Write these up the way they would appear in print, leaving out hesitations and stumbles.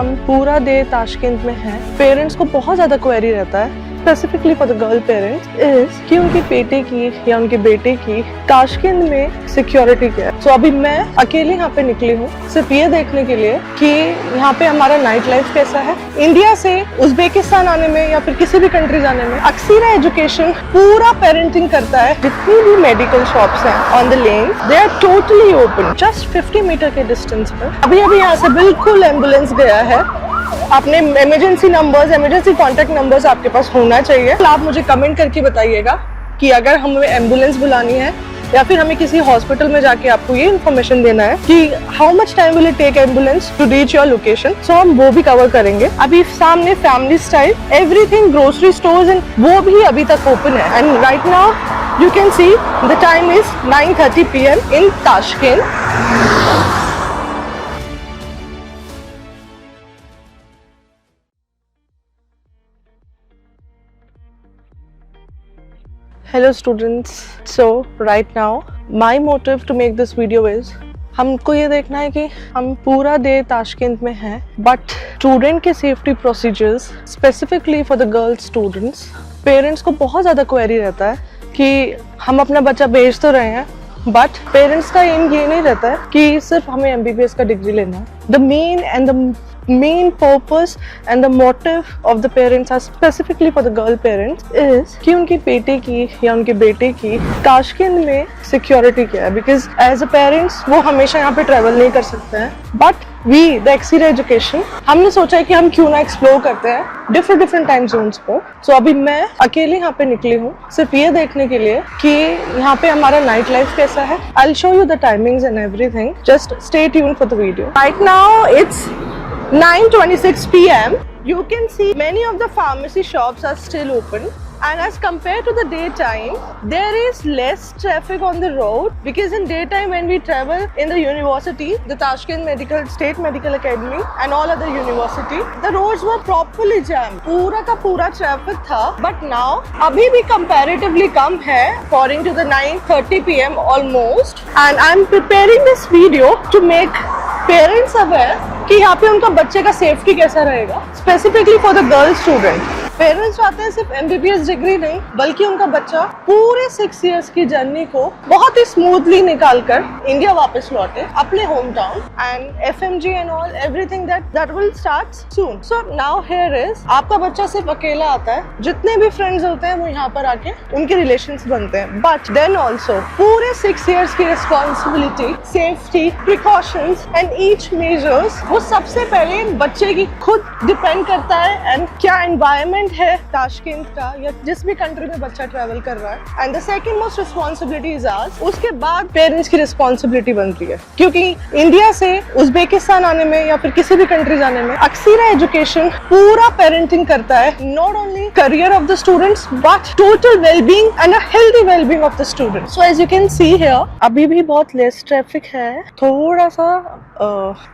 हम पूरा day Tashkent में हैं। पेरेंट्स को बहुत ज़्यादा क्वेरी रहता है, specifically for the girl parents, is कि उनके बेटे की या उनके बेटे की ताशकंद में सिक्योरिटी क्या है। सो अभी मैं अकेले यहाँ पे निकली हूँ सिर्फ ये देखने के लिए कि यहाँ पे हमारा नाइट लाइफ कैसा है। इंडिया से उज्बेकिस्तान आने में या फिर किसी भी कंट्री जाने में अक्सीरा एजुकेशन पूरा पेरेंटिंग करता है। जितनी भी मेडिकल शॉप्स हैं on the lane, they are totally open just 50 metre के डिस्टेंस पर। अभी यहाँ से बिल्कुल एम्बुलेंस गया है। आपने emergency numbers, emergency contact numbers आपके पास होना चाहिए। आप मुझे कमेंट करके बताइएगा कि अगर हमें एम्बुलेंस बुलानी है या फिर हमें किसी हॉस्पिटल में जाके आपको ये इन्फॉर्मेशन देना है कि how much time will it take ambulance to reach your location. So हम वो भी कवर करेंगे। अभी सामने family style everything grocery stores and वो भी अभी तक ओपन है। And right now you can see the time is 9:30 PM in Tashkent. Hello students, so right now my motive to make this video is हमको ये देखना है कि हम पूरा डे ताशकंद में हैं, बट स्टूडेंट के safety procedures specifically for the girl students, parents को बहुत ज़्यादा क्वेरी रहता है कि हम अपना बच्चा भेज तो रहे हैं, बट पेरेंट्स का एम ये नहीं रहता है कि सिर्फ हमें MBBS का डिग्री लेना है। The main purpose and the motive of the parents are specifically for the girl parents is कि उनके बेटे की या उनके बेटे की ताशकंद में सिक्योरिटी क्या है। बिकॉज एज अ पेरेंट्स वो हमेशा यहाँ पे ट्रेवल नहीं कर सकते हैं, बट वी द एक्सीरा एजुकेशन हमने सोचा है कि हम क्यों ना एक्सप्लोर करते हैं डिफरेंट टाइम जोन्स पर। सो अभी मैं अकेले यहाँ पे निकली हूँ सिर्फ ये देखने के लिए कि यहाँ पे हमारा नाइट लाइफ कैसा है। I'll show you the timings and everything. Just stay tuned for the video. Right now it's 9:26 PM. You can see many of the pharmacy shops are still open, and as compared to the daytime, there is less traffic on the road because in daytime when we travel in the university, the Tashkent State Medical Academy and all other university, the roads were properly jammed. पूरा का पूरा traffic था, but now अभी भी comparatively कम है according to the 9:30 PM almost, and I'm preparing this video to make parents aware कि यहाँ पे उनका बच्चे का सेफ्टी कैसा रहेगा, specifically for the girl student. Parents चाहते हैं सिर्फ MBBS डिग्री नहीं, बल्कि उनका बच्चा पूरे 6 इयर्स की जर्नी को बहुत ही स्मूथली निकाल कर इंडिया वापस लौटे अपने home town. And FMG and all everything that will start soon. So now here is, आपका बच्चा सिर्फ अकेला आता है, जितने भी फ्रेंड्स होते हैं वो यहाँ पर आके उनके रिलेशंस बनते हैं, बट देन ऑल्सो पूरे 6 इयर्स की responsibility, safety, precautions and each measures वो सबसे पहले बच्चे की खुद डिपेंड करता है। एंड क्या एनवायरमेंट है ताशकंद का या जिस भी कंट्री में बच्चा ट्रैवल कर रहा है, and the second most responsibility is ours. उसके बाद पेरेंट्स की रिस्पॉन्सिबिलिटी बनती है, क्योंकि इंडिया से उज्बेकिस्तान आने में या फिर किसी भी कंट्री जाने में अक्सीरा एजुकेशन पूरा पेरेंटिंग करता है, not only career of the students but total wellbeing and a healthy wellbeing of the students. So as you can see here अभी भी बहुत लेस ट्रैफिक है, थोड़ा सा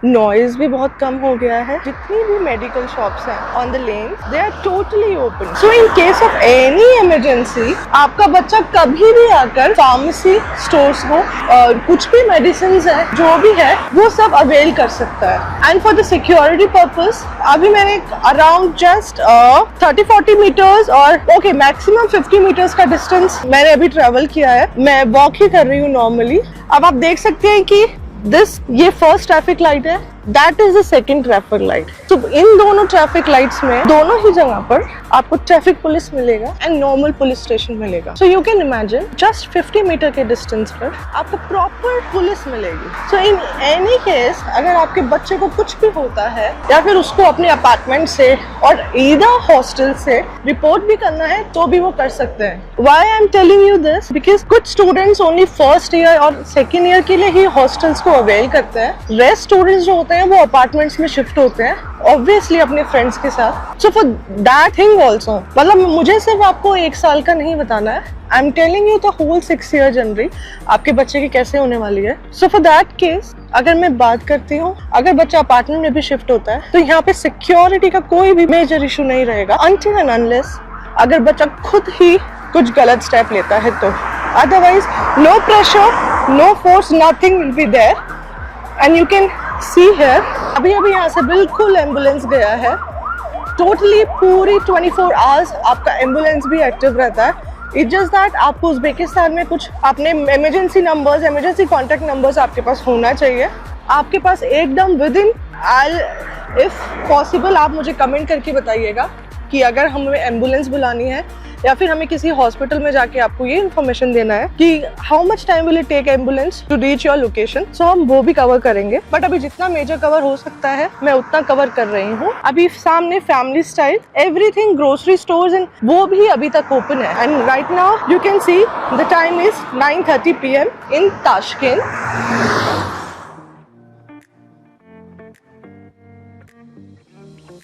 नॉइज भी बहुत कम हो गया है। जितनी भी मेडिकल शॉप्स हैं on the lane, they are totally open. So in case of any emergency, आपका बच्चा कभी भी आकर फार्मेसी स्टोर्स हो और कुछ भी मेडिसिन है जो भी है वो सब अवेल कर सकता है। And for the security purpose अभी मैंने अराउंड जस्ट 30-40 मीटर्स और ओके मैक्सिमम 50 मीटर्स का डिस्टेंस मैंने अभी ट्रेवल किया है। मैं वॉक ही कर रही हूँ नॉर्मली। अब आप देख सकते हैं कि ये फर्स्ट ट्रैफिक लाइट है, that is the second traffic light. तो इन दोनों ट्रैफिक लाइट्स में दोनों ही जगह पर आपको ट्रैफिक पुलिस मिलेगा एंड नॉर्मल पुलिस स्टेशन मिलेगा। So you can imagine just 50 metre के डिस्टेंस पर आपको प्रॉपर पुलिस मिलेगी। सो इन एनी केस अगर आपके बच्चे को कुछ भी होता है या फिर उसको अपने अपार्टमेंट से और ईदर हॉस्टल से रिपोर्ट भी करना है तो भी वो कर सकते हैं। Why I am telling you this, because कुछ स्टूडेंट्स ओनली फर्स्ट ईयर और सेकेंड ईयर के लिए ही हॉस्टल्स को अवेल करते हैं। रेस्ट स्टूडेंट्स जो होते हैं वो अपार्टमेंट्स में शिफ्ट होते हैं ऑब्वियसली अपने फ्रेंड्स के साथ। So for that thing also, मतलब मुझे सिर्फ आपको 1 साल का नहीं बताना है, I am telling you the whole 6 year journey आपके बच्चे की कैसे होने वाली है। सो फॉर दैट केस अगर मैं बात करती हूँ, अगर बच्चा अपार्टमेंट में भी शिफ्ट होता है तो यहाँ पे सिक्योरिटी का कोई भी मेजर इशू नहीं रहेगा अनटिल एंड अनलेस अगर बच्चा खुद ही कुछ गलत स्टेप लेता है तो। Otherwise no pressure, no force, nothing will be there. And you can see here अभी अभी यहाँ से बिल्कुल एम्बुलेंस गया है, टोटली पूरी 24 आवर्स आपका एम्बुलेंस भी एक्टिव रहता है। इट्स जस्ट दैट आपको उज़्बेकिस्तान में कुछ अपने emergency numbers, emergency contact numbers आपके पास होना चाहिए, आपके पास एकदम विद इन। इफ पॉसिबल आप मुझे कमेंट करके बताइएगा कि अगर हमें एम्बुलेंस बुलानी है या फिर हमें किसी हॉस्पिटल में जाके आपको ये इन्फॉर्मेशन देना है कि how much time will it take ambulance to reach your location, so हम वो भी कवर करेंगे। बट अभी जितना मेजर कवर हो सकता है मैं उतना कवर कर रही हूँ। अभी सामने family style everything grocery stores and वो भी अभी तक ओपन है। And right now you can see the time is 9:30 PM in ताशकेंत।